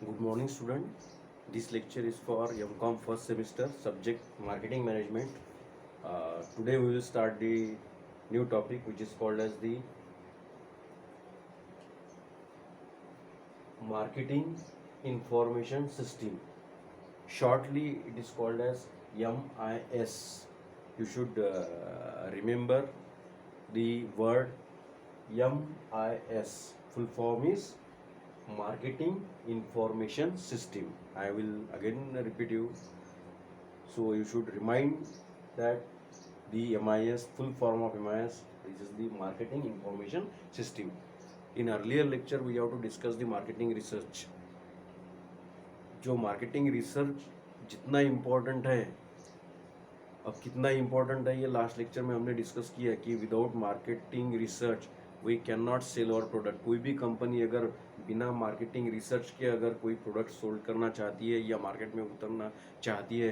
Good morning, student. This lecture is for MCOM first semester, subject marketing management. Today we will start the new topic which is called as the marketing information system. Shortly, it is called as MIS. You should remember the word MIS. Full form is Marketing Information System. I will again repeat you. So you should remind that the MIS, full form of MIS, this is the Marketing Information System. In earlier lecture, we have to discuss the marketing research. जो marketing research जितना important है, अब कितना important है ये last lecture में हमने discuss किया कि without marketing research we can not sell our product. कोई भी कंपनी अगर बिना मार्केटिंग रिसर्च के अगर कोई प्रोडक्ट सोल्ड करना चाहती है या मार्केट में उतरना चाहती है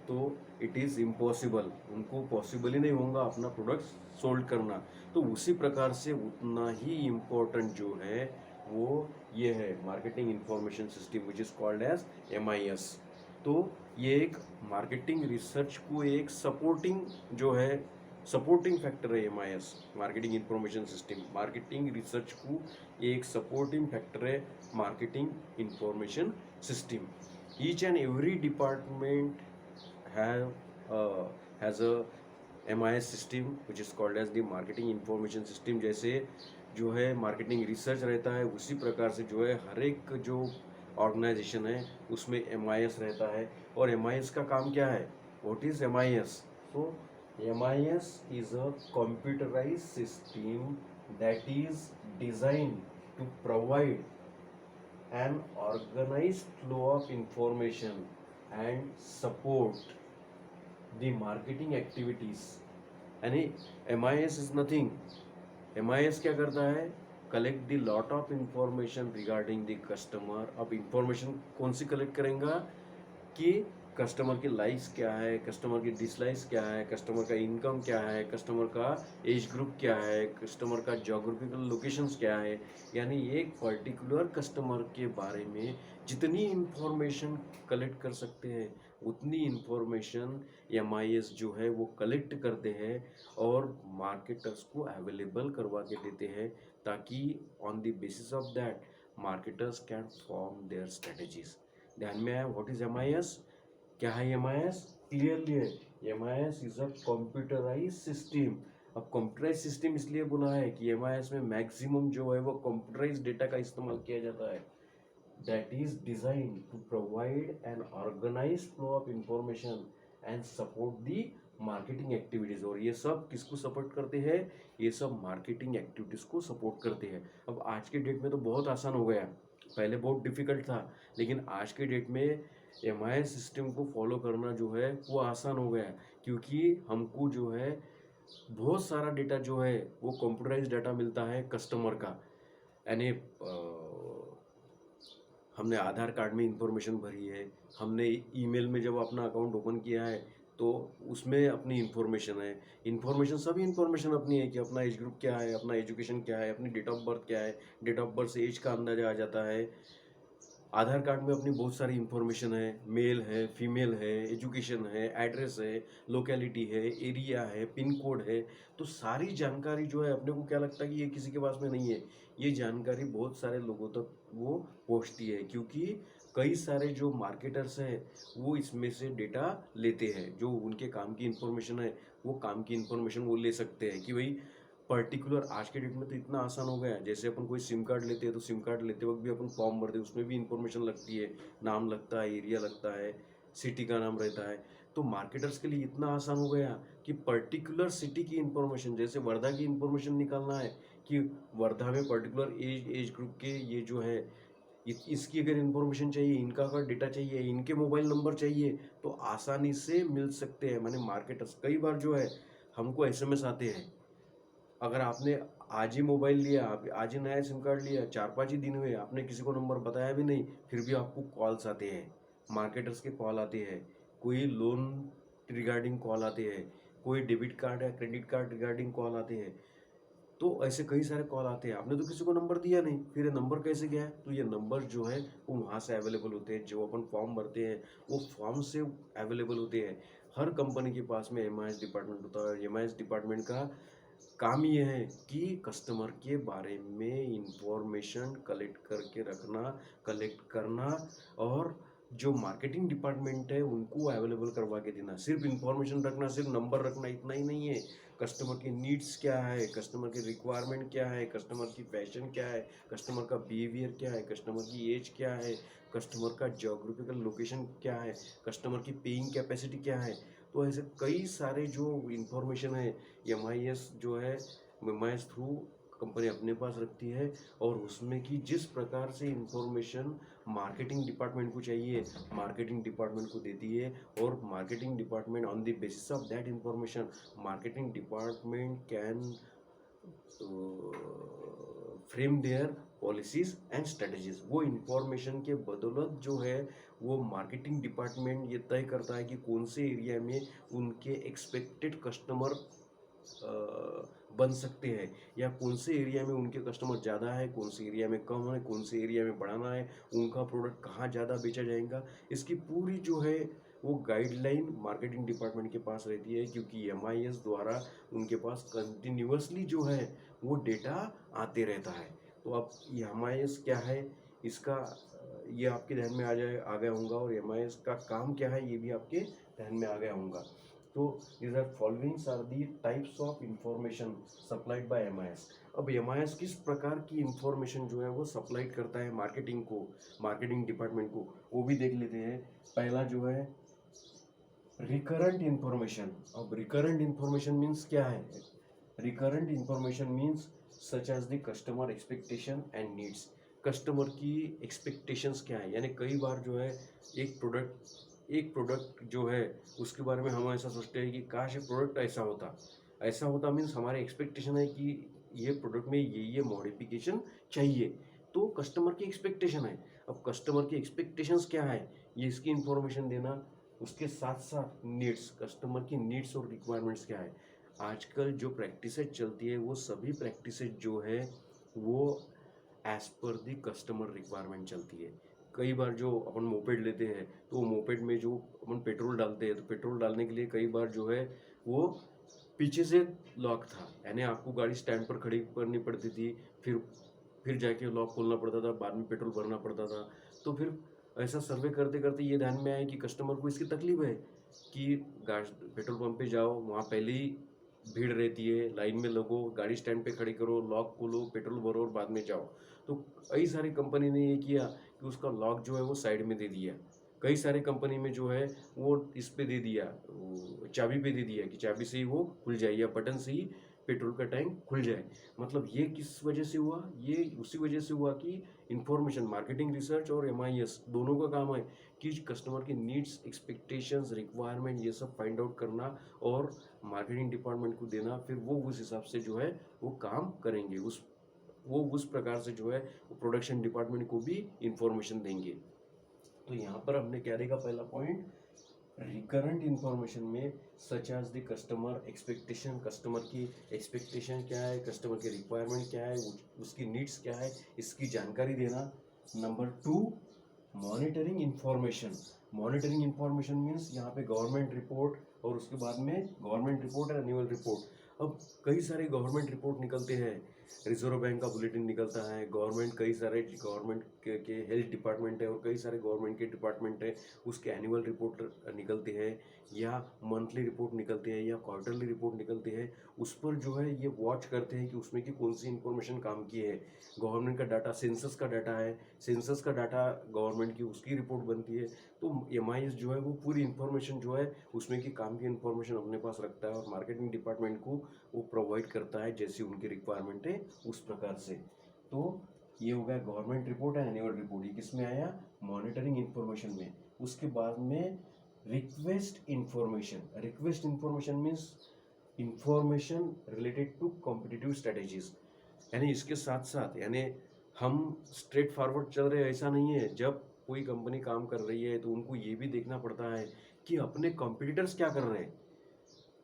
तो इट इज़ इम्पॉसिबल, उनको पॉसिबल ही नहीं होगा अपना प्रोडक्ट सोल्ड करना. तो उसी प्रकार से उतना ही इम्पोर्टेंट जो है वो ये है marketing information system which is called as MIS. तो ये एक मार्केटिंग रिसर्च को एक सपोर्टिंग जो है सपोर्टिंग फैक्टर है. MIS marketing information system marketing research को एक सपोर्टिंग फैक्टर है marketing information system. Each and every department has a MIS system which is called as the marketing information system. जैसे जो है मार्केटिंग रिसर्च रहता है उसी प्रकार से जो है हर एक जो ऑर्गेनाइजेशन है उसमें MIS रहता है. और MIS का काम क्या है? What is MIS? So MIS is a computerized system that is design to provide an organized flow of information and support the marketing activities. यानी MIS is nothing. MIS क्या करता है? Collect the lot of information regarding the customer. अब information कौन सी collect करेंगे कि customer की likes क्या है, कस्टमर की डिसलाइक्स क्या है, कस्टमर का इनकम क्या है, कस्टमर का एज ग्रुप क्या है, कस्टमर का जोग्राफिकल लोकेशंस क्या है. यानी एक पर्टिकुलर कस्टमर के बारे में जितनी इंफॉर्मेशन कलेक्ट कर सकते हैं उतनी इंफॉर्मेशन MIS जो है वो कलेक्ट करते हैं और मार्केटर्स को अवेलेबल करवा के देते हैं ताकि on the basis of that marketers can form their strategies. ध्यान में आया व्हाट इज MIS? क्या है MIS? क्लियरली है, MIS is a computerize system. अब कंप्यूटराइज सिस्टम इसलिए बोला है कि MIS में मैक्सिमम जो है वो कंप्यूटराइज डेटा का इस्तेमाल किया जाता है. That is design to provide an organize flow of information and support the marketing activities. और ये सब किसको सपोर्ट करते हैं? ये सब मार्केटिंग एक्टिविटीज को सपोर्ट करते हैं. अब आज के डेट में तो बहुत आसान हो गया, पहले बहुत डिफिकल्ट था, लेकिन आज के डेट में MIS सिस्टम को फॉलो करना जो है वो आसान हो गया क्योंकि हमको जो है बहुत सारा डेटा जो है वो कंप्यूटराइज डाटा मिलता है कस्टमर का. यानी हमने आधार कार्ड में इंफॉर्मेशन भरी है, हमने ईमेल में जब अपना अकाउंट ओपन किया है तो उसमें अपनी इंफॉर्मेशन है. इंफॉर्मेशन सभी इंफॉर्मेशन अपनी है कि अपना एज ग्रुप क्या है, अपना एजुकेशन क्या है, अपनी डेट ऑफ बर्थ क्या है, डेट ऑफ बर्थ से एज का अंदाजा आ जाता है. आधार कार्ड में अपनी बहुत सारी इंफॉर्मेशन है, मेल है, फीमेल है, एजुकेशन है, एड्रेस है, लोकेलिटी है, एरिया है, पिन कोड है. तो सारी जानकारी जो है अपने को क्या लगता है कि ये किसी के पास में नहीं है, ये जानकारी बहुत सारे लोगों तक वो पहुंचती है क्योंकि कई सारे जो मार्केटर्स हैं वो इसमें से डेटा लेते हैं. जो उनके काम की इंफॉर्मेशन है वो काम की इंफॉर्मेशन वो ले सकते हैं कि भाई पर्टिकुलर. आज के डेट में तो इतना आसान हो गया है, जैसे अपन कोई सिम कार्ड लेते हैं तो सिम कार्ड लेते वक्त भी अपन फॉर्म भरते हैं, उसमें भी इंफॉर्मेशन लगती है, नाम लगता है, एरिया लगता है, सिटी का नाम रहता है. तो मार्केटर्स के लिए इतना आसान हो गया कि पर्टिकुलर सिटी की इंफॉर्मेशन, जैसे वर्धा की इंफॉर्मेशन निकालना है कि वर्धा में पर्टिकुलर एज ग्रुप के ये जो है इसकी अगर इंफॉर्मेशन चाहिए, इनका अगर डेटा चाहिए, इनके मोबाइल नंबर चाहिए तो आसानी से मिल सकते हैं. मैंने मार्केटर्स कई बार जो है हमको SMS आते हैं, अगर आपने आज ही मोबाइल लिया, आज ही नया सिम कार्ड लिया, 4-5 ही दिन हुए, आपने किसी को नंबर बताया भी नहीं, फिर भी आपको कॉल्स आते हैं, मार्केटर्स के कॉल आते हैं, कोई लोन रिगार्डिंग कॉल आते हैं, कोई डेबिट कार्ड या क्रेडिट कार्ड रिगार्डिंग कॉल आते हैं. तो ऐसे कई सारे कॉल आते हैं, आपने तो किसी को नंबर दिया नहीं, फिर ये नंबर कैसे गया है? तो ये नंबर जो है वो वहाँ से अवेलेबल होते हैं, जो अपन फॉर्म भरते हैं वो फॉर्म से अवेलेबल होते हैं। हर कंपनी के पास में एमआईएस डिपार्टमेंट होता है। एमआईएस डिपार्टमेंट का काम ये है कि कस्टमर के बारे में इंफॉर्मेशन कलेक्ट करना, और जो मार्केटिंग डिपार्टमेंट है उनको अवेलेबल करवा के देना। सिर्फ इंफॉर्मेशन रखना, सिर्फ नंबर रखना इतना ही नहीं है। कस्टमर की नीड्स क्या है, कस्टमर की रिक्वायरमेंट क्या है, कस्टमर की फैशन क्या है, कस्टमर का बिहेवियर क्या है, कस्टमर की एज क्या है, कस्टमर का जोग्राफिकल लोकेशन क्या है, कस्टमर की पेइंग कैपेसिटी क्या है। तो ऐसे कई सारे जो इंफॉर्मेशन है एमआईएस जो है एमआईएस थ्रू कंपनी अपने पास रखती है, और उसमें कि जिस प्रकार से इंफॉर्मेशन मार्केटिंग डिपार्टमेंट को चाहिए मार्केटिंग डिपार्टमेंट को देती है, और marketing department on the basis of that information marketing department can frame there policies and strategies. वो इंफॉर्मेशन के बदौलत जो है वो मार्केटिंग डिपार्टमेंट ये तय करता है कि कौन से एरिया में उनके एक्सपेक्टेड कस्टमर बन सकते हैं, या कौन से एरिया में उनके कस्टमर ज़्यादा है, कौन से एरिया में कम है, कौन से एरिया में बढ़ाना है, उनका प्रोडक्ट कहाँ ज़्यादा बेचा जाएगा। इसकी पूरी जो है वो गाइडलाइन मार्केटिंग डिपार्टमेंट के पास रहती है, क्योंकि एमआईएस द्वारा उनके पास कंटिन्यूअसली जो है वो डेटा आते रहता है। तो अब ये एमआईएस क्या है इसका ये आपके ध्यान में आ गया होगा, और एमआईएस का काम क्या है ये भी आपके ध्यान में आ गया होगा। तो these are followings are the types of information supplied by MIS। अब MIS किस प्रकार की इंफॉर्मेशन जो है वो सप्लाइड करता है मार्केटिंग को, मार्केटिंग डिपार्टमेंट को, वो भी देख लेते हैं। पहला जो है रिकरेंट इंफॉर्मेशन। अब रिकरेंट इंफॉर्मेशन मीन्स क्या है? Recurrent information means such as the customer expectation and needs. Customer की एक्सपेक्टेशंस क्या है, यानी कई बार जो है एक प्रोडक्ट जो है उसके बारे में हम ऐसा सोचते हैं कि काश ये प्रोडक्ट ऐसा होता मीन्स हमारे एक्सपेक्टेशन है कि ये प्रोडक्ट में ये मॉडिफिकेशन चाहिए। तो कस्टमर की एक्सपेक्टेशन है। अब कस्टमर की एक्सपेक्टेशंस क्या है ये इसकी इंफॉर्मेशन देना। उसके साथ साथ नीड्स, कस्टमर की नीड्स और रिक्वायरमेंट्स क्या है। आजकल जो प्रैक्टिसेज चलती है वो सभी प्रैक्टिसेज जो है वो as per the customer requirement चलती है। कई बार जो अपन मोपेड लेते हैं तो मोपेड में जो अपन पेट्रोल डालते हैं, तो पेट्रोल डालने के लिए कई बार जो है वो पीछे से लॉक था, यानी आपको गाड़ी स्टैंड पर खड़ी करनी पड़ती थी, फिर जाके लॉक खोलना पड़ता था, बाद में पेट्रोल भरना पड़ता था। तो फिर ऐसा सर्वे करते करते ये ध्यान में आया कि कस्टमर को इसकी तकलीफ है कि पेट्रोल पंप पे जाओ, वहाँ पहले ही भीड़ रहती है, लाइन में लगो, गाड़ी स्टैंड पे खड़ी करो, लॉक खोलो, पेट्रोल भरो और बाद में जाओ। तो कई सारी कंपनी ने ये किया कि उसका लॉक जो है वो साइड में दे दिया। कई सारे कंपनी में जो है वो इस पे दे दिया, चाबी पे दे दिया कि चाबी से ही वो खुल जाए, या बटन से ही पेट्रोल का टैंक खुल जाए। मतलब ये किस वजह से हुआ? ये उसी वजह से हुआ कि इंफॉर्मेशन, मार्केटिंग रिसर्च और एमआईएस दोनों का काम है कि कस्टमर की नीड्स, एक्सपेक्टेशंस, रिक्वायरमेंट ये सब फाइंड आउट करना और मार्केटिंग डिपार्टमेंट को देना। फिर वो उस हिसाब से जो है वो काम करेंगे, वो उस प्रकार से जो है वो प्रोडक्शन डिपार्टमेंट को भी इंफॉर्मेशन देंगे। तो यहाँ पर हमने क्या देखा? पहला पॉइंट, रिकरेंट इंफॉर्मेशन में such as the customer expectation, customer की एक्सपेक्टेशन क्या है, कस्टमर की रिक्वायरमेंट क्या है, उसकी नीड्स क्या है, इसकी जानकारी देना। Number 2, monitoring information. Monitoring information means यहाँ पे गवर्नमेंट रिपोर्ट, और उसके बाद में गवर्नमेंट रिपोर्ट है एनुअल रिपोर्ट। अब कई सारे गवर्नमेंट रिपोर्ट निकलते हैं, रिजर्व बैंक का बुलेटिन निकलता है, कई सारे गवर्नमेंट के हेल्थ डिपार्टमेंट है और कई सारे गवर्नमेंट के डिपार्टमेंट है, उसके एनुअल रिपोर्ट निकलते हैं, या मंथली रिपोर्ट निकलते हैं, या क्वार्टरली रिपोर्ट निकलते हैं। उस पर जो है ये वॉच करते हैं कि उसमें की कौन सी इंफॉर्मेशन काम की है। गवर्नमेंट का डाटा, सेंसस का डाटा है, सेंसस का डाटा गवर्नमेंट की, उसकी रिपोर्ट बनती है। तो एमआईएस जो है वो पूरी इंफॉर्मेशन जो है उसमें की काम की इंफॉर्मेशन अपने पास रखता है और मार्केटिंग डिपार्टमेंट को वो प्रोवाइड करता है जैसी उनकी रिक्वायरमेंट है उस प्रकार से। तो ये हो गया government report and annual report, ये किस में आया? मॉनिटरिंग इंफॉर्मेशन में। उसके बाद में request information. Request information means information related to competitive strategies, यानी इसके साथ साथ, यानी हम स्ट्रेट फॉरवर्ड चल रहे हैं ऐसा नहीं है। जब कोई कंपनी काम कर रही है तो उनको ये भी देखना पड़ता है कि अपने कॉम्पिटिटर्स क्या कर रहे हैं।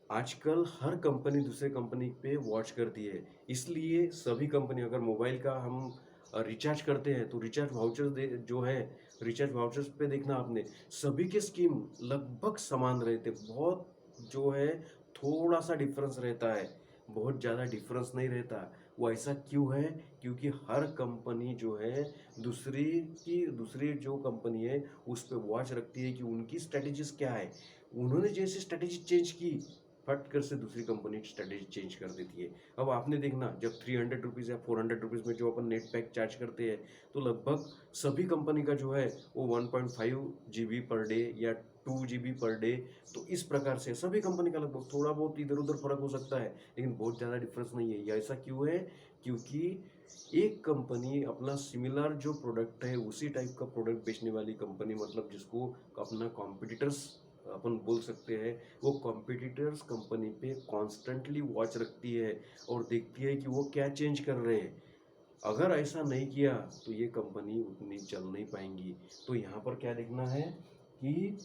आजकल हर कंपनी दूसरे कंपनी पे वॉच करती है। इसलिए सभी कंपनी अगर मोबाइल का हम रिचार्ज करते हैं तो रिचार्ज वाउचर्स दे जो है रिचार्ज वाउचर्स पे देखना आपने सभी के स्कीम लगभग समान रहते बहुत जो है थोड़ा-सा डिफरेंस रहता है। बहुत ज़्यादा डिफरेंस नहीं रहता। वो ऐसा क्यों है? क्योंकि हर कंपनी जो है दूसरी जो कंपनी है उस पे वॉच रखती है कि उनकी स्ट्रैटेजीज़ क्या है। उन्होंने जैसे स्ट्रैटेजी चेंज की फट कर से दूसरी कंपनी स्ट्रेटेजी चेंज कर देती है। अब आपने देखना जब 300 रुपीज़ या 400 रुपीज़ में जो अपन नेट पैक चार्ज करते हैं, तो लगभग सभी कंपनी का जो है वो 1.5 जीबी पर डे या 2 जीबी पर डे तो इस प्रकार से सभी कंपनी का लगभग थोड़ा बहुत इधर-उधर फ़र्क हो सकता है, लेकिन बहुत ज़्यादा डिफरेंस नहीं है। ये ऐसा क्यों है? क्योंकि एक कंपनी अपना सिमिलर जो प्रोडक्ट है उसी टाइप का प्रोडक्ट बेचने वाली कंपनी मतलब जिसको अपना कॉम्पिटिटर्स अपन बोल सकते हैं वो कॉम्पिटिटर्स कंपनी पे कॉन्स्टेंटली वॉच रखती है और देखती है कि वो क्या चेंज कर रहे हैं। अगर ऐसा नहीं किया तो ये कंपनी उतनी चल नहीं पाएंगी। तो यहाँ पर क्या देखना है कि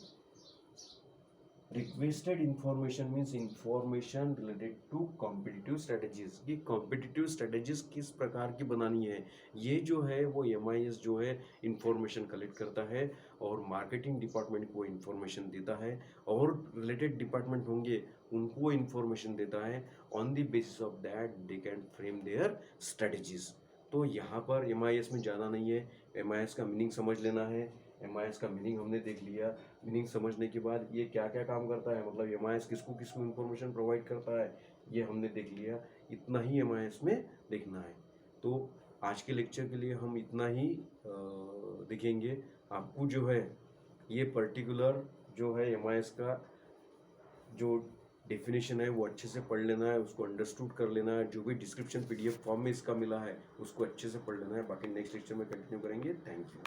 requested information means information related to competitive strategies कि कॉम्पिटिटिव स्ट्रेटजीज किस प्रकार की बनानी है। ये जो है वो एमआईएस जो है इंफॉर्मेशन कलेक्ट करता है और मार्केटिंग डिपार्टमेंट को इंफॉर्मेशन देता है और रिलेटेड डिपार्टमेंट होंगे उनको इंफॉर्मेशन देता है। On the basis of that they can frame their strategies. तो यहाँ पर एमआईएस में ज़्यादा नहीं है। एमआईएस का मीनिंग समझ लेना है। एमआईएस का मीनिंग हमने देख लिया। मीनिंग समझने के बाद ये क्या क्या काम करता है मतलब एमआईएस किसको किसको इन्फॉर्मेशन प्रोवाइड करता है ये हमने देख लिया। इतना ही एमआईएस में देखना है। तो आज के लेक्चर के लिए हम इतना ही देखेंगे। आपको जो है ये पर्टिकुलर जो है एमआईएस का जो डेफिनेशन है वो अच्छे से पढ़ लेना है, उसको अंडरस्टूड कर लेना है। जो भी डिस्क्रिप्शन पीडीएफ फॉर्म में इसका मिला है उसको अच्छे से पढ़ लेना है। बाकी नेक्स्ट लेक्चर में कंटिन्यू करेंगे। Thank you.